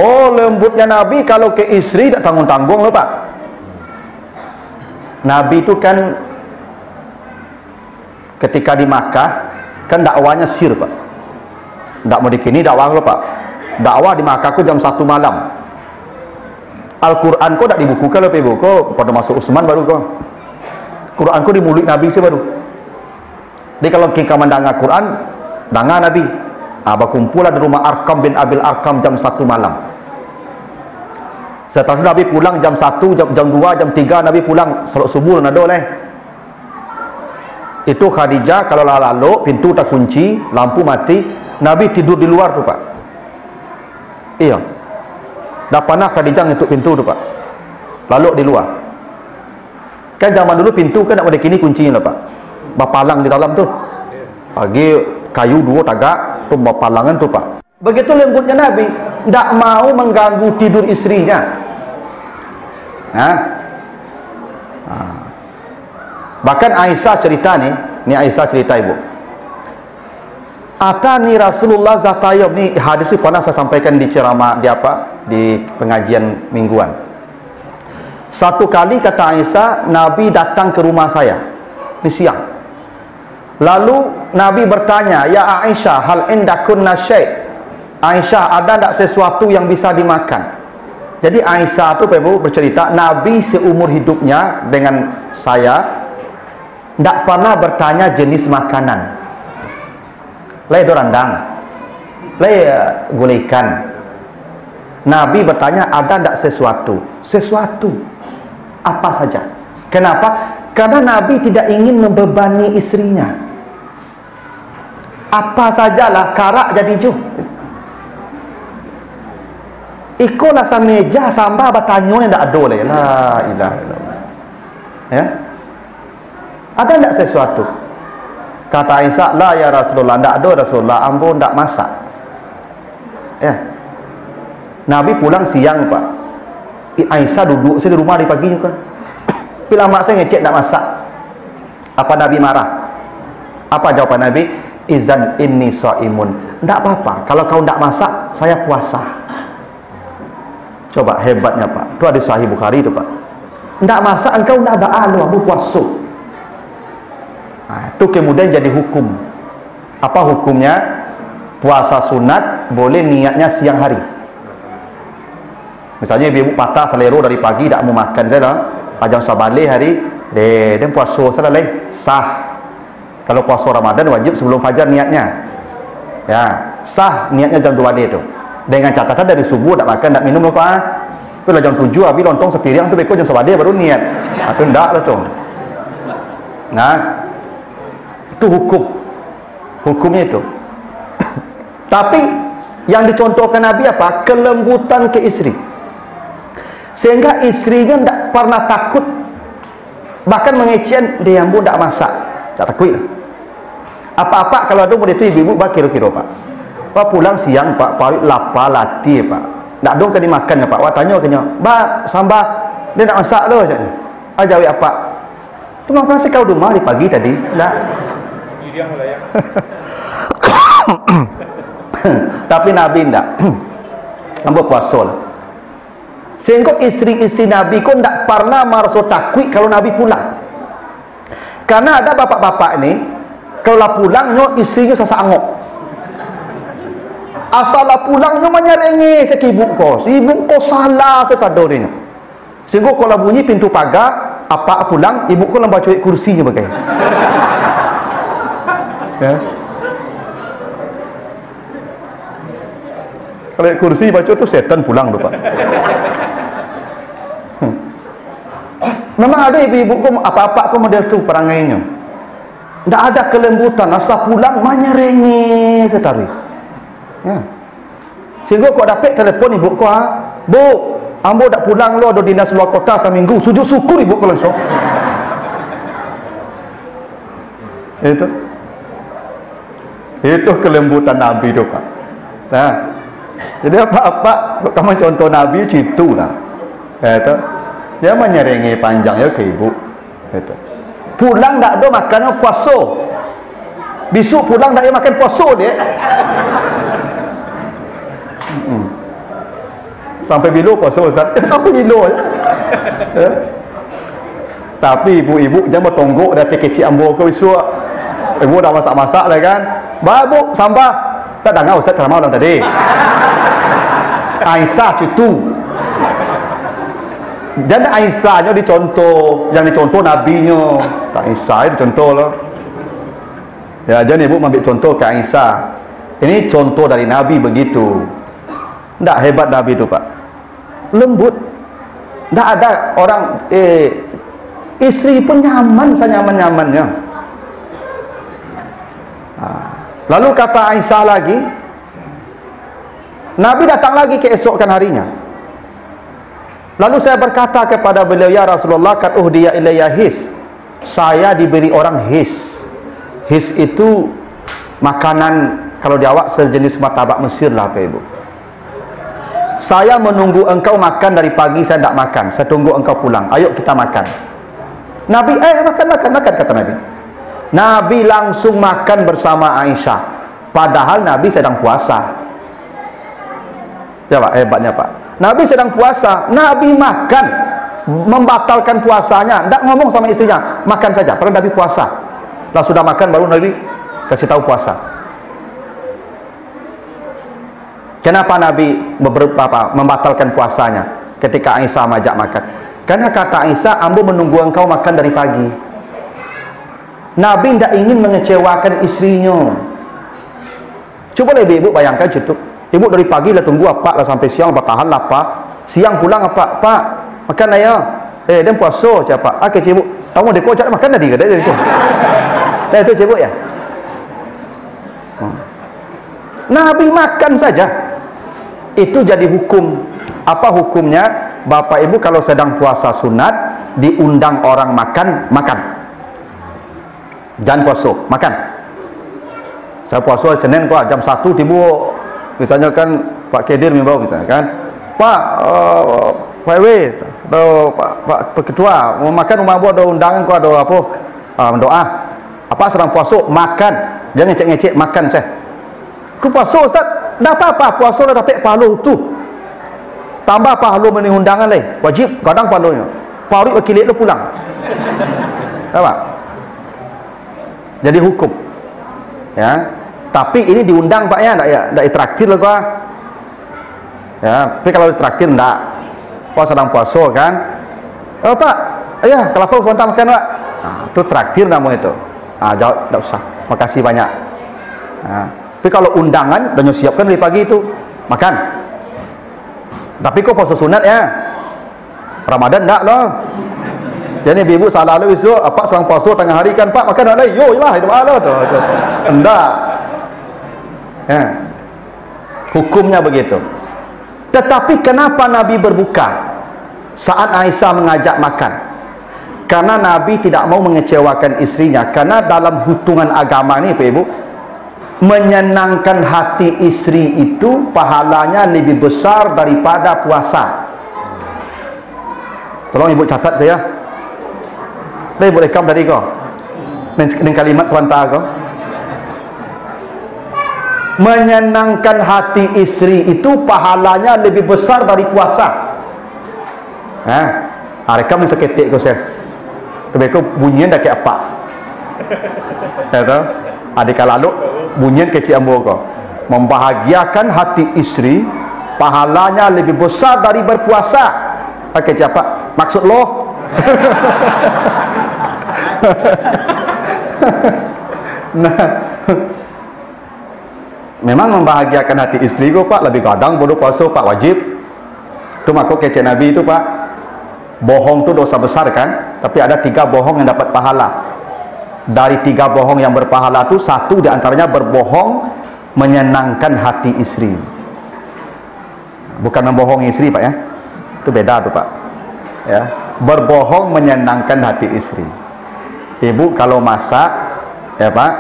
Oh, lembutnya Nabi kalau ke isteri tak tanggung-tanggung loh Pak. Nabi itu kan ketika di Makkah kan dakwanya sir Pak. Tak mau dikini dakwah loh Pak. Dakwah di Makkah ku jam 1 malam. Al-Quran ku tak dibukukan loh ibu ku pada masuk Utsman baru ku. Quran ku di mulut Nabi sih baru. Jadi kalau kita mendengar Quran, dengar Nabi. Berkumpullah di rumah Arkam bin Abil Arkam jam 1 malam. Setelah Nabi pulang jam 1, jam 2, jam 3 Nabi pulang salat subuh nado leh. Itu Khadijah kalau lalu pintu tak kunci, lampu mati, Nabi tidur di luar tu Pak. Iya. Dah pernah Khadijah ngetuk pintu tu Pak. Lalu di luar. Kan zaman dulu pintu kan tak ada kini kuncinya lah Pak. Bapalang di dalam tu. Pagi kayu 2 tagak tu bapalangan tu Pak. Begitu lembutnya Nabi, tak mau mengganggu tidur istrinya. Bahkan Aisyah cerita ni Aisyah cerita ibu. Atani Rasulullah Zatayub ni hadis ini pernah saya sampaikan di ceramah di pengajian mingguan. Satu kali kata Aisyah, Nabi datang ke rumah saya di siang. Lalu Nabi bertanya, "Ya Aisyah, hal indakunna syai'?" Aisyah, ada tak sesuatu yang bisa dimakan? Jadi Aisyah tu Ibu bercerita, Nabi seumur hidupnya dengan saya tak pernah bertanya jenis makanan. Lai dorandang, lai gulai ikan. Nabi bertanya, ada tak sesuatu? Sesuatu apa saja? Kenapa? Karena Nabi tidak ingin membebani istrinya. Apa sajalah, karak jadi ju. Ikolah sameja sambah bertanya ni tak ada lah. La ilaha illallah. Ya? Ada tak sesuatu? Kata Aisyah, la ya Rasulullah, tak ada Rasulullah, ambo tak masak. Ya. Nabi pulang siang Pak. Aisyah duduk saya di rumah di pagi juga. Bila mak saya ngecek tak masak. Apa Nabi marah? Apa jawaban Nabi? Izan inni shaimun. Tak apa-apa, kalau kau tak masak, saya puasa. Coba hebatnya Pak. Itu ada Sahih Bukhari tu Pak. Tak masak engkau tak ba'alu, ambo puasa. Itu kemudian jadi hukum. Apa hukumnya? Puasa sunat boleh niatnya siang hari. Misalnya ibu patah selero dari pagi tak mau makan saya lah, jam sabale hari dan puasa selesai sah. Kalau puasa Ramadan wajib sebelum fajar niatnya. Ya, sah niatnya jam 2 dia tu. Dengan catatan dari subuh tak makan tak minum apa. Tapi lah jam 7 habis lontong sepiring tu beko jam sabale baru niat. Itu ndak lah tu. Nah, itu hukumnya itu. Tapi yang dicontohkan Nabi apa? Kelembutan ke istri, sehingga istrinya tidak pernah takut, bahkan mengecewakan dia yang tidak masak, tak takut apa-apa. Kalau ada murid itu ibu-ibu kira-kira Pak pulang siang Pak, parit lapar latih Pak, tak ada kena makan Pak. Wah tanya Pak sambal dia nak masak loh macam ni. Jawab apa? Tu makan saya kau rumah di pagi tadi. Tak. Tapi Nabi tidak. Ambo puasa lah. Sehingga istri-istri Nabi pun tidak pernah merasa takut kalau Nabi pulang. Karena ada bapak-bapak ini, kalau pulangnya istrinya sasak angok. Asal pulangnya menyerengi sekibuk kau. Ibu kau salah sesadorinya. Sehingga kalau bunyi pintu pagar, apa pulang, ibu kau lembah cuik kursinya bagai. Ya. Kalau kursi baca tu setan pulang tu Pak. Memang ada ibu-ibu ku apa-apa ku model tu perangainya. Tak ada kelembutan, asal pulang menyerengi setari. Ya. Sehingga kau dapat telefon ibu ku, "Bu, ambo dak pulang lo ada dinas luar kota seminggu." Sujud syukur ibu ku langsung. Itu kelembutan Nabi tu Pak. Nah, jadi apa-apa kamu contoh Nabi itu lah. Itu dia menyerengi panjangnya ke ibu. Itu pulang tak ada makan puasa. Besok pulang tak ada makan puasa dia. sampai bila puasa Ustaz? Sampai bila je. Tapi ibu-ibu jangan bertonggok dah kecil ambo ke besok. Ibu dah masak-masak lah kan. Babu sambah. Tak dengar Ustaz ceramah malam tadi. Aisyah cutu. Jangan Aisyahnya dicontoh, yang dicontoh nabinya. Tak Aisyah dicontoh lah. Ya, jangan ibu ambil contoh ke Aisyah. Ini contoh dari nabi begitu. Tak hebat nabi itu, Pak. Lembut. Tak ada orang istri pun nyaman, senyaman-nyamannya. Lalu kata Aisyah lagi, Nabi datang lagi keesokan harinya. Lalu saya berkata kepada beliau, ya Rasulullah, kat uhdiya ilayya his. Saya diberi orang his. His itu makanan, kalau di awak sejenis martabak Mesir lah, Pak Ibu. Saya menunggu engkau makan dari pagi, saya tidak makan. Saya tunggu engkau pulang. Ayo kita makan. Nabi, makan, kata Nabi. Nabi langsung makan bersama Aisyah. Padahal Nabi sedang puasa. Ya Pak, hebatnya Pak. Nabi sedang puasa, Nabi makan, membatalkan puasanya. Tidak ngomong sama istrinya, makan saja. Padahal Nabi puasa. Lah sudah makan baru Nabi kasih tahu puasa. Kenapa Nabi membatalkan puasanya ketika Aisyah majak makan? Karena kata Aisyah, ambo menunggu engkau makan dari pagi. Nabi tidak ingin mengecewakan istrinya. Coba ibu bayangkan cukup. Ibu dari pagi lah tunggu apa lah sampai siang bertahan lapar. Siang pulang apa? Pak, makan ayah. Dan puasa siapa? Oke cibuk. Tahu dia kocak makan tadi ke dia itu. Itu cibuk ya. Nabi makan saja. Itu jadi hukum. Apa hukumnya? Bapak Ibu kalau sedang puasa sunat diundang orang makan, makan. Jangan puasa, makan. Saya puasa Senin kok jam 1 tiba. Misalnya kan Pak Kedir membawa misalnya kan, Pak Pak W, Pak Ketua mau makan rumah buat ada undangan kok ada apa doa apa sedang puasa makan, jangan ngecek-ngecek makan saya. Ku puasa Ustaz, dah apa-apa puasa dah dapat pahala tu. Tambah pahala menih undangan lain, wajib kadang pahalanya. Pauri wakilit lu pulang. Apa? Jadi hukum. Ya. Tapi ini diundang Pak ya, enggak ditraktir lah gua. Ya, tapi kalau ditraktir enggak. Pas sedang puasa kan. Oh Pak, ya kalau kau sebentar makan Pak. Nah, itu traktir namanya itu. Jawab enggak usah. Makasih banyak. Tapi kalau undangan udah siapkan dari pagi itu makan. Tapi kok puasa sunat ya? Ramadan enggak loh. Jadi ibu salah lu besok, apa sedang puasa tengah hari kan Pak makan ada. Yo lah hidup Allah tu. Enggak. Ya. Hukumnya begitu. Tetapi kenapa Nabi berbuka saat Aisyah mengajak makan? Karena Nabi tidak mau mengecewakan istrinya. Karena dalam hitungan agama ni Pak Ibu, menyenangkan hati istri itu pahalanya lebih besar daripada puasa. Tolong Ibu catat ke ya. Ibu rekam tadi kau dengan kalimat sebentar kau. Menyenangkan hati istri itu pahalanya lebih besar dari puasa. Rekam ni seketik kau saya. Tapi kau bunyian dah kayak apa? Tahu? Adik lalu bunyian kecil ambo kau. Membahagiakan hati istri pahalanya lebih besar dari berpuasa. Pakai apa? Maksud lo? Nah, memang membahagiakan hati istri kok Pak, lebih kadang bodoh puasa Pak wajib. Itu makuk kece Nabi itu Pak. Bohong itu dosa besar kan, tapi ada 3 bohong yang dapat pahala. Dari 3 bohong yang berpahala itu 1 diantaranya berbohong menyenangkan hati istri. Bukan membohongi istri Pak ya. Itu beda tuh Pak. Ya, berbohong menyenangkan hati istri. Ibu kalau masak ya Pak,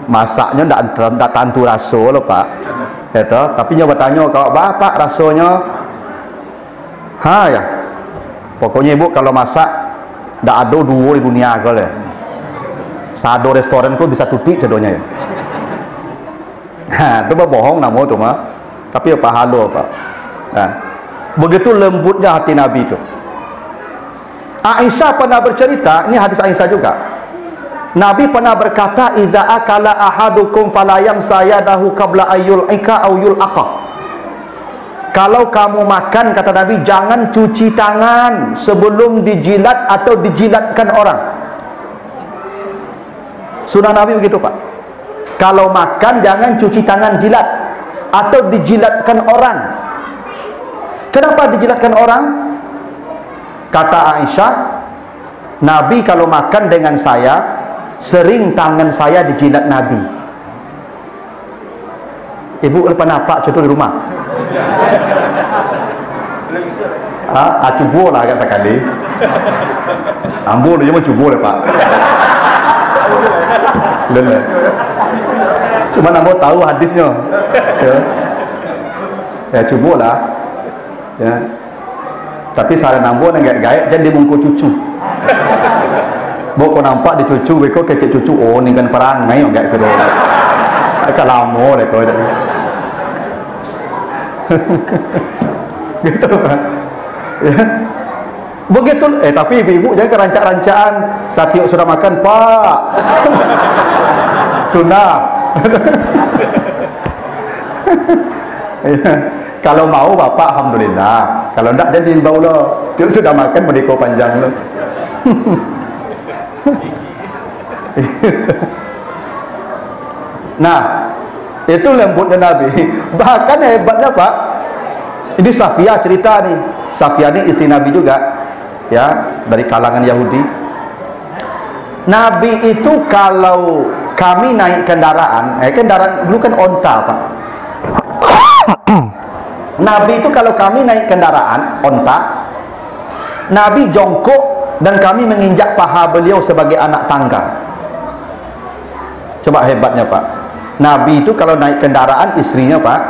masaknya tidak tentu rasa loh Pak. Itu, tapi nyoba tanya kalau Bapak rasanya ya. Pokoknya Ibu kalau masak tidak ada 2 di dunia kalau ya. Sado restoran kok bisa tutik sedonya ya. Itu berbohong nama tu mah. Tapi ya pahala Pak. Begitu lembutnya hati Nabi itu. Aisyah pernah bercerita, ini hadis Aisyah juga. Nabi pernah berkata, iza akala ahadukum falayam sayadahu qabla ayyul ika aw yulqa. Kalau kamu makan, kata Nabi, jangan cuci tangan sebelum dijilat atau dijilatkan orang. Sunnah Nabi begitu, Pak. Kalau makan jangan cuci tangan jilat atau dijilatkan orang. Kenapa dijilatkan orang? Kata Aisyah, Nabi kalau makan dengan saya, sering tangan saya dijilat Nabi. Ibu lepas nampak contoh di rumah. Cuba lah agak sekali. Ambul dia cuma cuba lah, Pak. Lelah. Cuma nak tahu hadisnya. Ya cubalah. Ya. Tapi saya nampak nak gaib jadi mungku cucu. Bok kau nampak di cucu, beko kecik cucu. Oh ni kan perang, mai orang gaib kedua. Agak lama lah kau. Gitu kan. Ya. Begitu. Tapi ibu-ibu jangan kerancak-rancaan. Satiuk sudah makan, Pak. Sunnah. Ya. Kalau mau bapak, alhamdulillah. Kalau tidak jadi bau lo. Tiuk sudah makan berdiko panjang lo. Nah, itu lembutnya Nabi. Bahkan hebatnya, Pak. Ini Safiyah cerita nih. Safiyah ini istri Nabi juga, ya, dari kalangan Yahudi. Nabi itu kalau kami naik kendaraan, kendaraan dulu kan onta, Pak. Nabi itu kalau kami naik kendaraan onta, Nabi jongkok dan kami menginjak paha beliau sebagai anak tangga. Coba hebatnya, Pak. Nabi itu kalau naik kendaraan istrinya, Pak,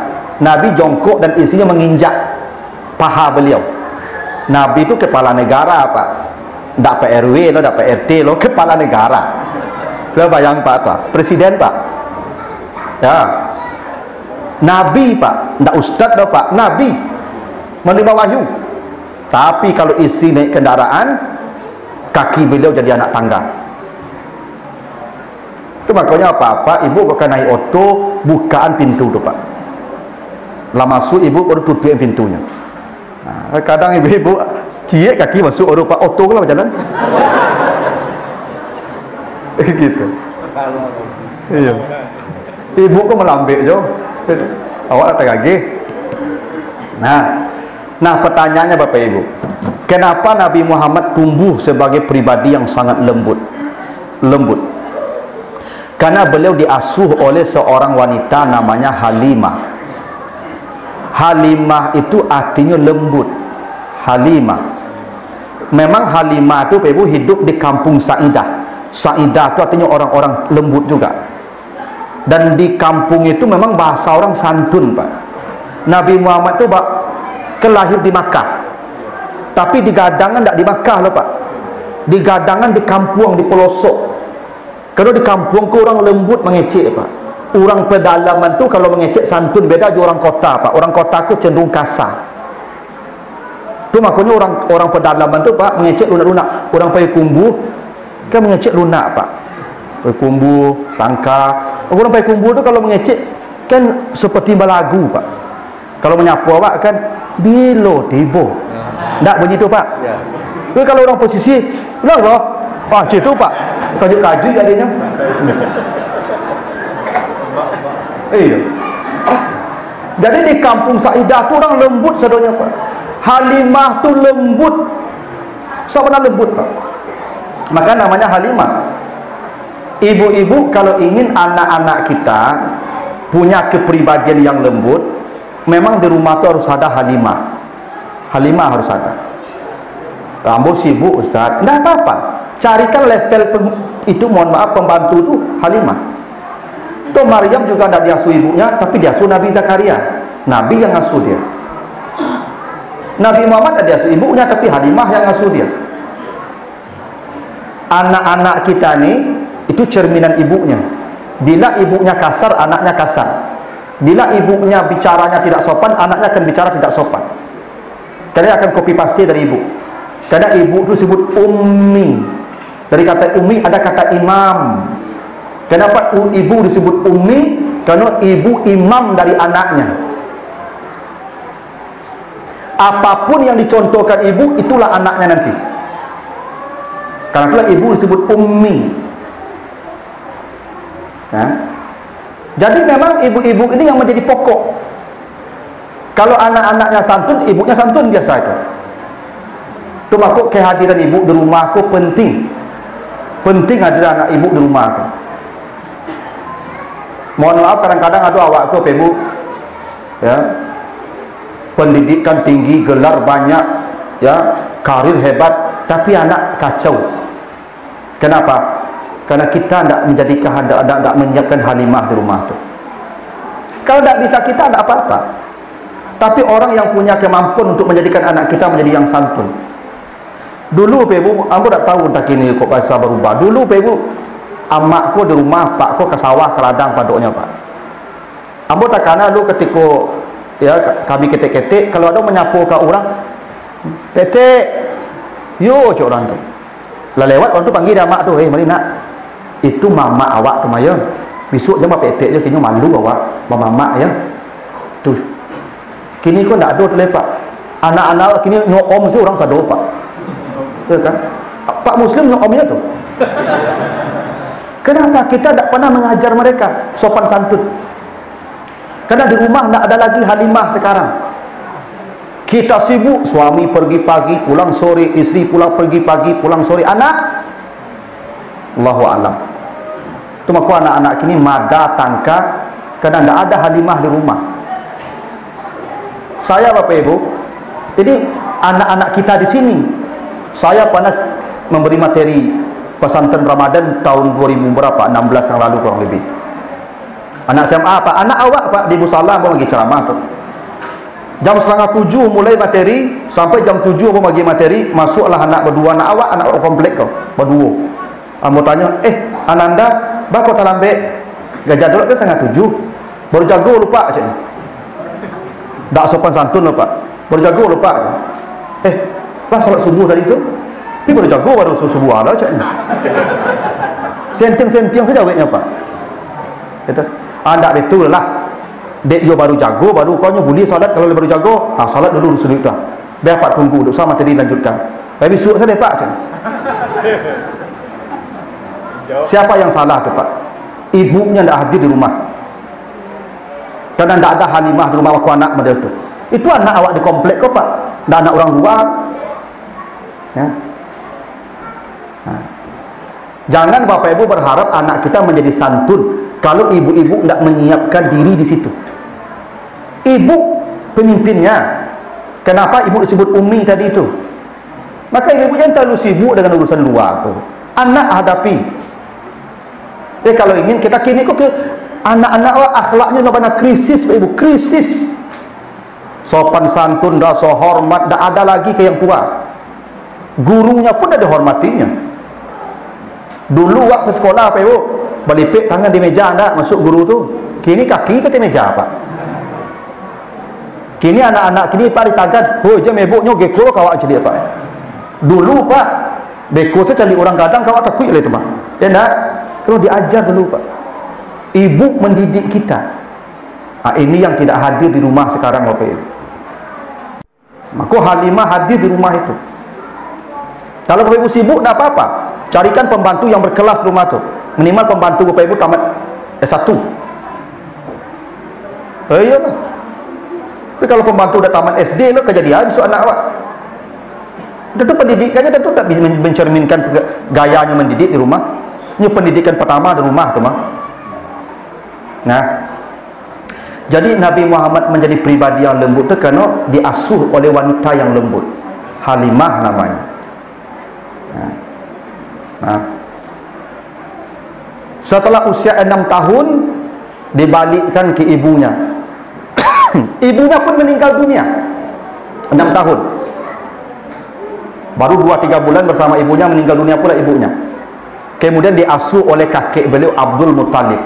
Nabi jongkok dan istrinya menginjak paha beliau. Nabi itu kepala negara, Pak. Tak PRW lo, tak PRT lo, kepala negara. Lo bayang, Pak, apa? Presiden, Pak. Ya. Nabi, Pak. Tak ustaz lo, Pak. Nabi menerima wahyu. Tapi kalau istri naik kendaraan, kaki beliau jadi anak tangga. Itu makanya apa-apa ibu bukan naik auto, bukaan pintu tu, Pak. Lah masuk ibu baru tutup pintunya. Nah, kadang ibu-ibu ciek kaki masuk auto, Pak, auto lah jalan. Gitu. Iya. Ibu kok melambek jo. Awak tak gagih. Nah, pertanyaannya Bapak Ibu, kenapa Nabi Muhammad tumbuh sebagai pribadi yang sangat lembut? Karena beliau diasuh oleh seorang wanita namanya Halimah. Halimah itu artinya lembut. Halimah. Memang Halimah itu Bapak Ibu hidup di kampung Sa'idah. Sa'idah itu artinya orang-orang lembut juga. Dan di kampung itu memang bahasa orang santun, Pak. Nabi Muhammad itu kelahir di Makkah, tapi digadangan tak di Makkah loh, Pak. Digadangan di kampung, di pelosok. Kalau di kampung ke orang lembut mengecek, Pak. Orang pedalaman tu kalau mengecek santun beda dengan orang kota, Pak. Orang kota ku cenderung kasar. Tu makanya orang pedalaman tu, Pak, mengecek lunak-lunak. Orang Payakumbuh kan mengecek lunak, Pak. Payakumbuh, Sangka. Orang Payakumbuh tu kalau mengecek kan seperti balagu, Pak. Kalau menyapu awak kan bilo tibo. Tak begitu, Pak. Tapi kalau orang posisi, lah bro. Situ, Pak. Kaju-kaju jadinya. Iya. Jadi di kampung Sa'idah tu orang lembut sadonya, Pak. Halimah tu lembut. Sebenarnya lembut, Pak. Maka namanya Halimah. Ibu-ibu kalau ingin anak-anak kita punya kepribadian yang lembut, memang di rumah tu harus ada Halimah. Halimah harus ada. Ambo sibuk, Ustaz. Tidak apa-apa. Carikan level itu, mohon maaf, pembantu tu Halimah. Tu Maryam juga tidak diasuh ibunya, tapi diasuh Nabi Zakaria. Nabi yang ngasuh dia. Nabi Muhammad tidak diasuh ibunya, tapi Halimah yang ngasuh dia. Anak-anak kita ni itu cerminan ibunya. Bila ibunya kasar, anaknya kasar. Bila ibunya bicaranya tidak sopan, anaknya akan bicara tidak sopan. Kalian akan copy paste dari ibu. Kadang ibu tu sebut ummi. Dari kata ummi ada kata imam. Kenapa ibu disebut ummi? Karena ibu imam dari anaknya. Apapun yang dicontohkan ibu, itulah anaknya nanti. Karena itulah ibu disebut ummi. Ya. Jadi memang ibu-ibu ini yang menjadi pokok. Kalau anak-anaknya santun, ibunya santun biasa itu. Itu makuk kehadiran ibu di rumah aku penting. Penting hadir anak ibu di rumah aku. Mohon maaf kadang-kadang ada awak aku ibu, ya, pendidikan tinggi, gelar banyak, ya, karir hebat, tapi anak kacau. Kenapa? Karena kita tidak menjadikan, tidak menyiapkan Halimah di rumah itu. Kalau tidak bisa kita, tidak apa-apa. Tapi orang yang punya kemampuan untuk menjadikan anak kita menjadi yang santun. Dulu ibu, aku tak tahu tak kini kok bahasa berubah. Dulu ibu, amakku di rumah, pakku ke sawah, ke ladang paduknya pak. Ambo tak kana lu ketika ya kami ketek-ketek, kalau ada menyapu ke orang, petek, yo cok orang tu. Lah lewat orang tu panggil dia mak tu, mari nak. Itu mama awak tu maya. Besok je petek je kini malu awak, mama ya. Tu. Kini kau tak ada tu lepak. Anak-anak kini nyok si orang sado pak. Betul kan? Pak Muslim nyok tu. Kenapa kita tak pernah mengajar mereka sopan santun? Karena di rumah tak ada lagi Halimah sekarang. Kita sibuk, suami pergi pagi, pulang sore, isteri pulang pergi pagi, pulang sore, anak Allahu a'lam. Itu maka anak-anak kini mada tangka karena tak ada Halimah di rumah. Saya Bapak Ibu, jadi anak-anak kita di sini, saya pernah memberi materi pesantren Ramadan tahun 2000 berapa? 16 yang lalu kurang lebih. Anak SMA Pak, anak awak Pak di Musala mau bagi ceramah tu. Jam 6:30 mulai materi sampai jam 7 mau bagi materi, masuklah anak berdua, anak awak, anak orang komplek kau, berdua. Ambo tanya, Ananda, bako talambe gajah dulu kan 6:30. Baru jago lupa macam ni. Tak sopan santun lah Pak. Baru jago lupa. Lah solat subuh tadi tu. Tapi baru jago baru subuh lah macam ni. Senting-senting saja awaknya Pak. Kata, tak betul lah. Dek yo baru jago, baru kau boleh solat kalau baru jago. Solat dulu sudah dah. Biar Pak tunggu, duk sama tadi lanjutkan. Tapi suruh saja Pak macam. Siapa yang salah tu Pak? Ibunya tidak hadir di rumah. Karena tidak ada Halimah di rumah aku anak model tu. Itu anak awak di komplek kau Pak. Dan anak orang luar. Ya. Jangan Bapak Ibu berharap anak kita menjadi santun kalau ibu-ibu tidak menyiapkan diri di situ. Ibu pemimpinnya. Kenapa ibu disebut ummi tadi itu? Maka ibu jangan terlalu sibuk dengan urusan luar tu. Anak hadapi. Kalau ingin kita kini kok ke anak-anak akhlaknya nak krisis Pak Ibu, krisis. Sopan santun, rasa hormat, tak ada lagi ke yang tua. Gurunya pun ada hormatinya. Dulu waktu sekolah Pak Ibu, berlipik tangan di meja anda masuk guru tu. Kini kaki ke meja Pak. Kini anak-anak kini Pak ditagat, "Hoi, jam eboknya geko kawak jadi Pak." Dulu Pak, beko saya cari orang kadang kawak takut lah itu Pak. Ya nak, kalau diajar dulu Pak. Ibu mendidik kita. Ini yang tidak hadir di rumah sekarang Bapak Ibu. Maka Halimah hadir di rumah itu. Kalau Bapak Ibu sibuk tak apa-apa. Carikan pembantu yang berkelas rumah tu. Minimal pembantu Bapak Ibu tamat S1. Iyalah. Tapi kalau pembantu dah tamat SD lo kejadian besok anak awak. Tentu pendidikannya tentu tak bisa mencerminkan gayanya mendidik di rumah. Ini pendidikan pertama di rumah tu mah. Nah, jadi Nabi Muhammad menjadi pribadi yang lembut itu kerana diasuh oleh wanita yang lembut. Halimah namanya. Nah. Setelah usia 6 tahun dibalikkan ke ibunya. Ibunya pun meninggal dunia 6 tahun. Baru 2-3 bulan bersama ibunya meninggal dunia pula ibunya. Kemudian diasuh oleh kakek beliau Abdul Muttalib.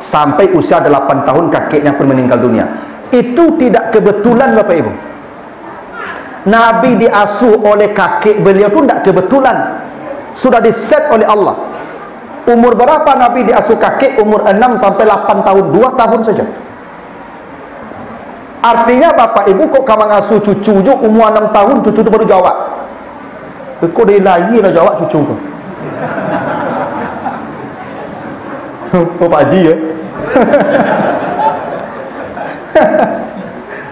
Sampai usia 8 tahun kakeknya pun meninggal dunia. Itu tidak kebetulan Bapak Ibu. Nabi diasuh oleh kakek beliau tu tidak kebetulan, sudah diset oleh Allah. Umur berapa Nabi diasuh kakek? Umur 6 sampai 8 tahun, 2 tahun saja. Artinya bapak ibu kok kamu ngasuh cucu je umur 6 tahun, cucu tu baru jawab. Kok dia lagi lah jawab cucu tu. Oh Pak Haji ya.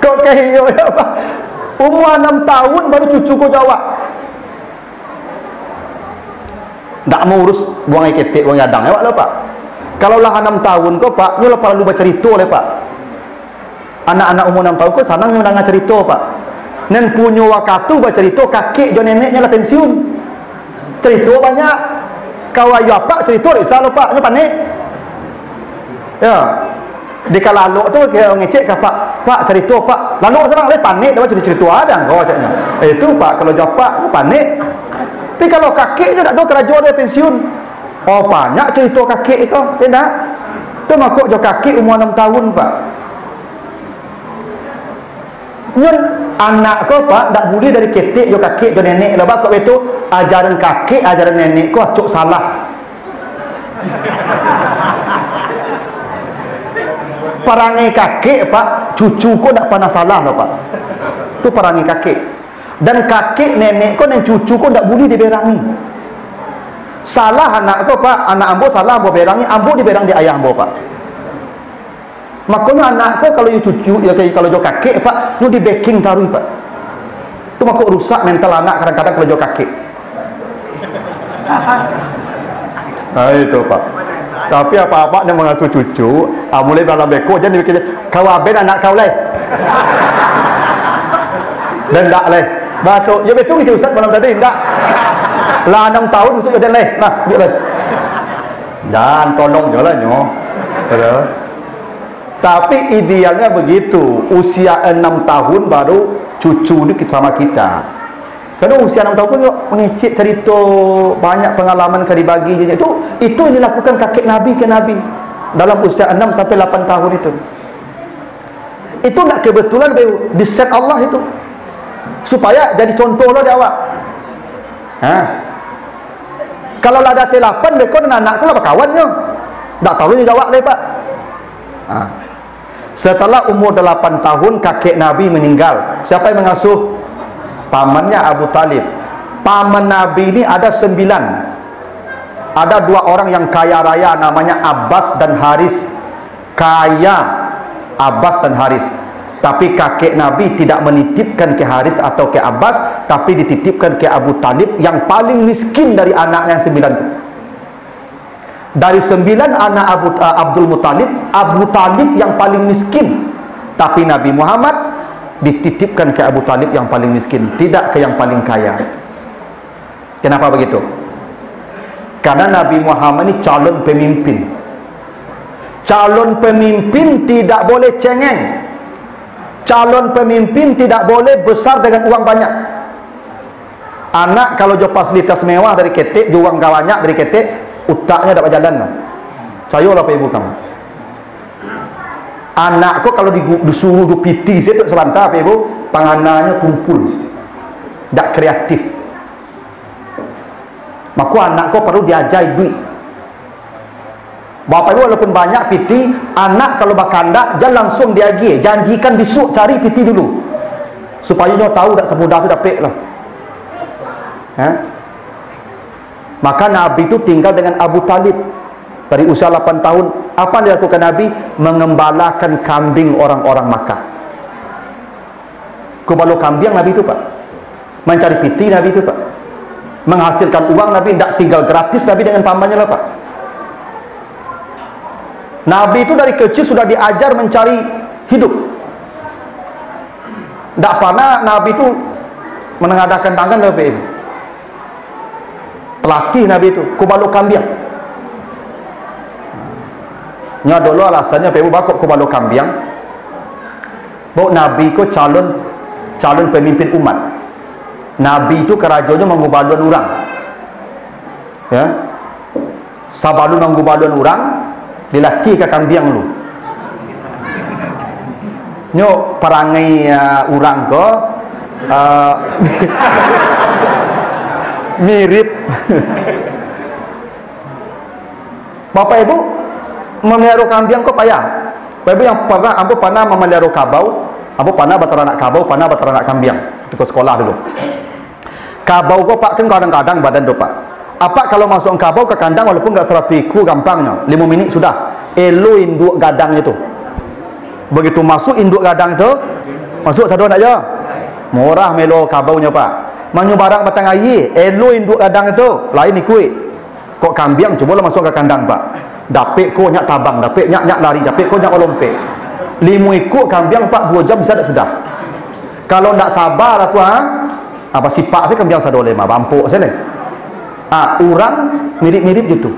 Kok kayak ya Pak? Umur 6 tahun baru cucu kau jawab. Tak mau urus buang air ketek, buang air adang ya Pak. Kalau lah 6 tahun kau Pak, nyo lepas lalu baca cerita le Pak. Anak-anak umur 6 tahun kau sanang nyo dengar cerita Pak. Nen punya waktu baca cerita, kakek jo neneknya lah pensiun. Cerita banyak. Kau ayu apa cerita risau lo Pak, nyo panik. Ya. Di kalalok tu dia ngecek ke Pak cerita Pak. Lalu sekarang le panik dah baca cerita ada kau caknya. Itu Pak kalau jawab Pak panik. Tapi kalau kakek tu tak ada kerajaan dia pensiun. Oh banyak cerita kakek kau. Tidak. Tu makuk jo kakek umur 6 tahun Pak. Nyon anak kau Pak tak boleh dari ketek jo kakek jo nenek lah Pak. Kau itu ajaran kakek ajaran nenek kau acuk salah. Perangai kakek Pak, cucu kau tak pernah salah lah Pak. Itu perangai kakek. Dan kakek nenek kau dan cucu kau tak boleh diberangi. Salah anak kau Pak, anak ambo salah ambo berangi, ambo diberang di ayah ambo Pak. Makanya anak kau kalau you cucu, ya kalau jo kakek Pak, you di backing tarui Pak. Itu makanya rusak mental anak kadang-kadang kalau jo kakek. Nah itu Pak. Tapi apa-apa dia mengasuh cucu, mulai dalam beko jangan dibikin kau aben anak kau leh. Dan tak leh. Batuk, ya betul ni Ustaz malam tadi tak. Lah 6 tahun usuk dia leh. Nah, dia leh. Jangan tolong je lah nyo. Tapi idealnya begitu, usia 6 tahun baru cucu ni sama kita. Kalau usia 6 tahun pun mengecek cerita banyak pengalaman kan dibagi je. Itu yang dilakukan kakek Nabi ke Nabi dalam usia 6 sampai 8 tahun itu. Itu nak kebetulan di set Allah itu supaya jadi contoh lo di awak. Kalau lah dah 8 bekon dan anak kau lah kawannya. Tak tahu dia jawab lepak. Setelah umur 8 tahun kakek Nabi meninggal. Siapa yang mengasuh? Pamannya Abu Talib. Paman Nabi ini ada 9. Ada 2 orang yang kaya raya namanya Abbas dan Haris. Kaya Abbas dan Haris. Tapi kakek Nabi tidak menitipkan ke Haris atau ke Abbas, tapi dititipkan ke Abu Talib yang paling miskin dari anaknya yang 9. Dari 9 anak Abdul Muttalib, Abu Talib yang paling miskin. Tapi Nabi Muhammad dititipkan ke Abu Talib yang paling miskin, tidak ke yang paling kaya. Kenapa begitu? Karena Nabi Muhammad ini calon pemimpin. Calon pemimpin tidak boleh cengeng. Calon pemimpin tidak boleh besar dengan uang banyak. Anak kalau jual fasilitas mewah dari ketek, jual uang banyak dari ketek, utaknya dapat jalan lah. Sayolah Pak Ibu kamu. Anak kau kalau disuruh dupiti saya tu sebentar Pak Ibu, panganannya tumpul, tak kreatif. Maka anak kau perlu diajar duit. Bapak Ibu walaupun banyak piti, anak kalau berkandak jangan langsung diagi, janjikan besok cari piti dulu, supaya dia tahu tak semudah tu dapat lah. Maka Nabi itu tinggal dengan Abu Talib dari usia 8 tahun. Apa yang dilakukan Nabi? Mengembalakan kambing orang-orang Makkah. Kubalo kambing Nabi itu Pak. Mencari piti Nabi itu Pak. Menghasilkan uang Nabi, tidak tinggal gratis Nabi dengan pamannya lah Pak. Nabi itu dari kecil sudah diajar mencari hidup. Tak pernah Nabi itu menengadakan tangan Nabi itu. Pelatih Nabi itu, kubalo kambing. Nya dulu alasannya Pak Ibu bakok kubalo kambing. Bawa Nabi ko calon pemimpin umat. Nabi itu kerajaannya mengubalun orang. Ya. Sabalun mengubalun orang, dilatih ke kambing lu. Nyo perangai orang ko mirip. Bapak Ibu memelihara kambing kok payah. Bapak Ibu yang pernah memelihara kabau, pernah berteranak kabau, pernah berteranak kambing di sekolah dulu. Kabau kok Pak kan kadang-kadang badan tu Pak. Apa kalau masuk kabau ke kandang walaupun enggak serapiku gampangnya 5 minit sudah elo induk gadang itu. Begitu masuk induk gadang itu masuk sadu nak je murah melo kabaunya Pak. Manyu barang batang air elo induk gadang itu lain ikut. Kok kambing cuba masuk ke kandang Pak. Dapik ko nyak tabang, dapik nyak lari, dapik ko nyak lompek. 5 ikut kambing Pak 2 jam bisa dah sudah. Kalau tak sabar tu apa sipak saya kambing sadu lema bampuk saya le. Orang mirip-mirip gitu.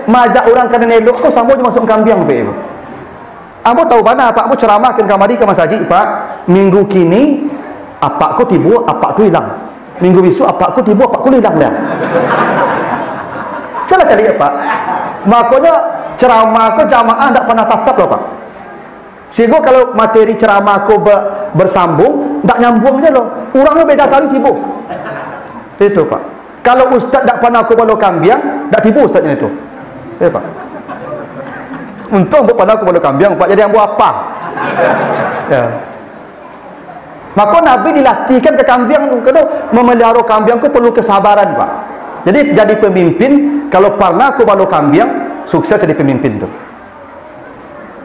Majak orang kena elok kau sambung je masuk kambing Pak Ibu. Ambo tahu mana Pak, ambo ceramahkan kamari ke masjid Pak. Minggu kini apa kau tibu, apa tu hilang. Minggu besok apa kau tibu, apa kau hilang dah. Cara cari Pak. Makanya ceramah kau jamaah tak pernah tatap loh Pak. Sehingga kalau materi ceramah kau bersambung, tak nyambung je loh. Orangnya beda kali tibu. Itu Pak. Kalau ustaz tak pernah kau bawa kambing, tak tibu ustaznya itu. Pak. Untung buat pada aku bawa kambing Pak, jadi ambo apa? Ya. Maka Nabi dilatihkan ke kambing tu, kena memelihara kambing tu perlu kesabaran Pak. Jadi jadi pemimpin kalau pernah aku bawa kambing, sukses jadi pemimpin tu.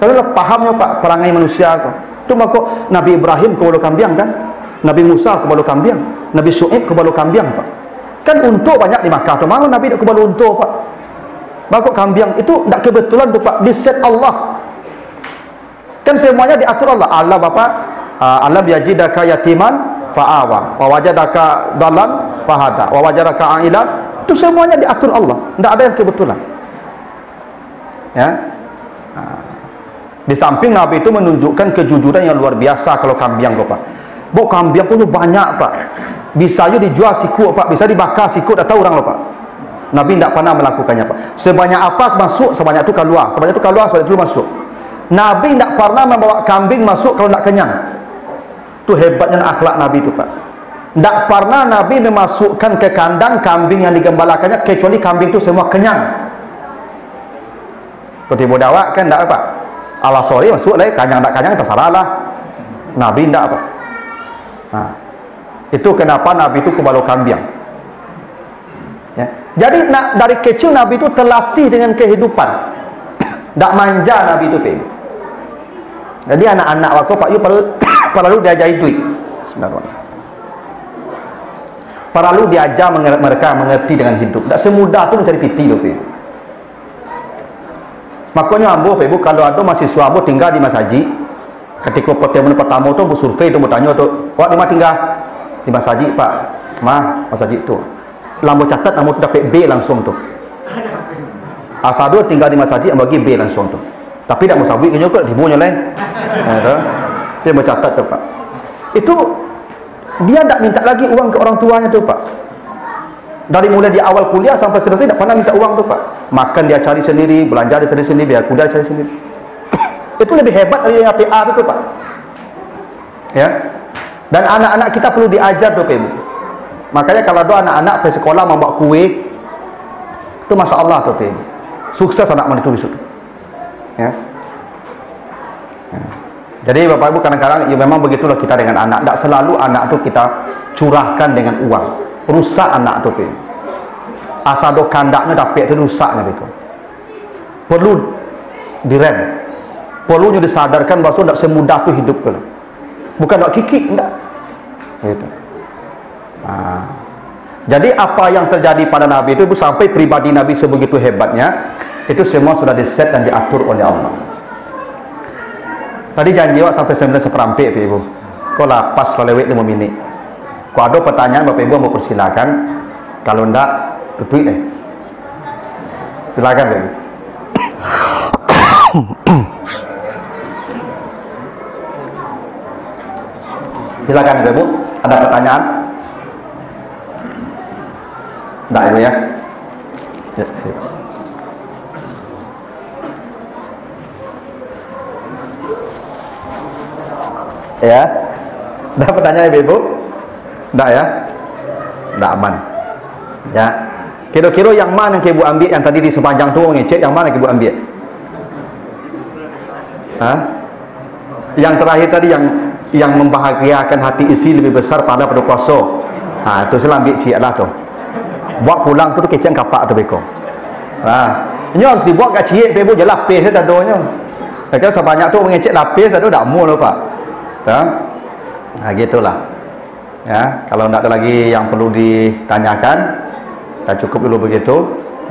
Kalau pahamnya Pak perangai manusia tu. Tu maka Nabi Ibrahim ke bawa kambing kan? Nabi Musa ke bawa kambing, Nabi Syuaib ke bawa kambing Pak. Kan untuk banyak di Makkah tu, mana Nabi tak ke bawa untuk Pak. Bakok kambing itu tak kebetulan tu Pak, di set Allah. Kan semuanya diatur Allah. Allah Bapak, alam yajidaka yatiman fa'awa, wa wajadaka dalan fahada, wa wajadaka ailan. Itu semuanya diatur Allah. Tak ada yang kebetulan. Ya. Di samping Nabi itu menunjukkan kejujuran yang luar biasa kalau kambing tu Pak. Bok kambing punya banyak Pak. Bisa aja dijual sikut Pak, bisa dibakar sikut, tak tahu orang loh Pak. Nabi tidak pernah melakukannya Pak. Sebanyak apa masuk, sebanyak itu keluar. Sebanyak itu keluar, sebanyak itu masuk. Nabi tidak pernah membawa kambing masuk kalau tidak kenyang. Itu hebatnya akhlak Nabi itu Pak. Tidak pernah Nabi memasukkan ke kandang kambing yang digembalakannya kecuali kambing itu semua kenyang. Seperti bodawak kan tidak Pak. Allah sorry masuk lah, kanyang tak kanyang terserah lah. Nabi tidak Pak. Nah, itu kenapa Nabi itu kebalu kambing. Ya. Jadi dari kecil Nabi itu terlatih dengan kehidupan. Tak manja Nabi itu Pak. Jadi anak-anak waktu Pak Yu perlu diajari duit. Sebenarnya. Perlu diajar mereka mengerti dengan hidup. Tak semudah tu mencari piti tu Pak. Makanya ambo Pak Ibu kalau ada mahasiswa ambo tinggal di masjid, ketika pertama tu survei tu bertanya tu, "Awak di mana tinggal?" Di masjid Pak. Masjid tu. Lambo catat lambo tu dapat B langsung tu. Asal dua tinggal di masjid bagi B langsung tu. Tapi tak musabik ke juga dibunya lain. Dia mencatat tu Pak. Itu dia tak minta lagi uang ke orang tuanya tu Pak. Dari mulai di awal kuliah sampai selesai tak pernah minta uang tu Pak. Makan dia cari sendiri, belanja dia cari sendiri, biar kuda cari sendiri. Itu lebih hebat dari yang PA tu Pak. Ya. Dan anak-anak kita perlu diajar tu Pak Ibu. Makanya kalau ada anak-anak pergi sekolah membawa kuih, itu Masya Allah tu Pak Ibu. Sukses anak mana itu di situ. Ya. Ya. Jadi Bapak Ibu kadang-kadang ya memang begitulah kita dengan anak. Tak selalu anak tu kita curahkan dengan uang. Rusak anak tu Pak Ibu. Asal do kandaknya dapat tu rusaknya begitu. Perlu direm. Perlunya disadarkan bahawa tak semudah tu hidup kalau. Bukan nak kikik enggak. Gitu. Jadi apa yang terjadi pada Nabi itu sampai pribadi Nabi sebegitu hebatnya, itu semua sudah diset dan diatur oleh Allah. Tadi janji awak sampai 9:15 Pak Ibu. Kau lapas lewat 5 minit. Kau ada pertanyaan Bapak Ibu mau persilakan. Kalau enggak, tweet deh. Silakan Pak Ibu. Silakan Bapak Ibu. Ada pertanyaan? Tak Ibu ya. Ya. Dah pertanyaan ibu? Dah ya? Dah aman. Ya. Kira-kira yang mana yang ibu ambil yang tadi di sepanjang tu ngecek, yang mana yang ibu ambil? Ha? Yang terakhir tadi yang membahagiakan hati isi lebih besar pada puasa. Ha, tu saya ambil cik lah tu. Buat pulang tu keceng kapak tu beko. Ha, ini harus dibuat kat cik ibu je lapis je sadonya. Kalau sebanyak tu mengecek lapis sado dak mu lah Pak. Ha? Ha, gitulah. Ya, kalau tidak ada lagi yang perlu ditanyakan, kita cukup dulu begitu.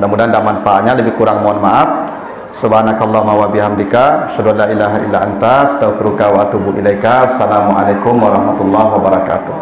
Mudah-mudahan ada manfaatnya, lebih kurang mohon maaf. Subhanakallahumma wa bihamdika asyhadu an la ilaha illa anta astaghfiruka wa atubu ilaika. Assalamualaikum warahmatullahi wabarakatuh.